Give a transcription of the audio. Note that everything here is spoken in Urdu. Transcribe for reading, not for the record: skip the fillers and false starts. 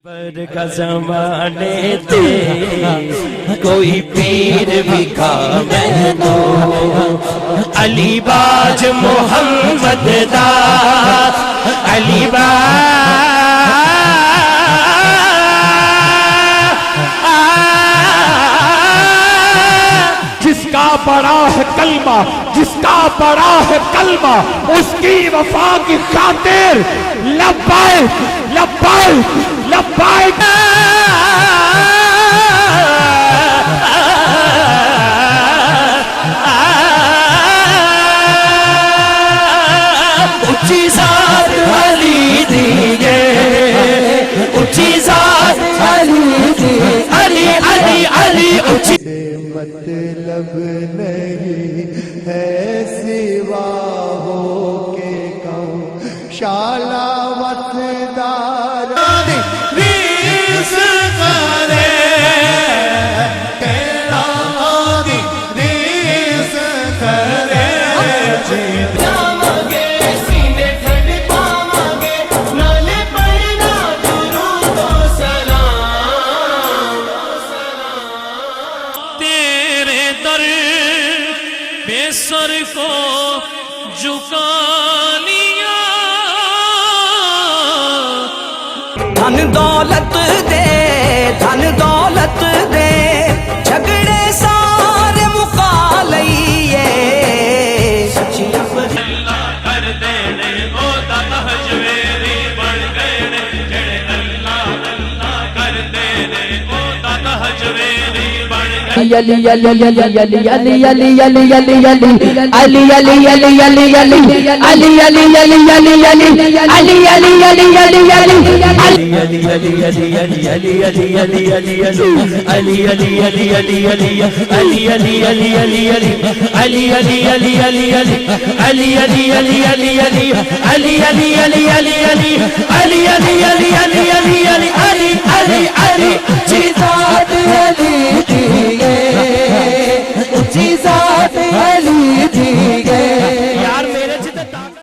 پر کا زمانے تے کوئی پیر بھی کامل دو علی باج محمد دا علی جس کا بڑا ہے کلمہ جس کا بڑا ہے کلمہ اس کی وفا کی خاطر لبیک لبیک لبیک اچھی ذات علی دیئے اچھی ذات علی دیئے علی علی علی اچھی مطلب نہیں ہے سوا ہو کے کہوں شالا وطدار ریس کرے تیرا آدھی ریس کرے بے سر کو جھکا لیا دھن دولت دے جھگڑے سارے مکا لئیے سچی اللہ کر دینے او دا تحجویری بڑھ گئے جڑے اللہ اللہ کر دینے او دا تحجویری بڑھ گئے علی علی علی علی علی علی علی علی علی علی علی علی علی علی علی علی علی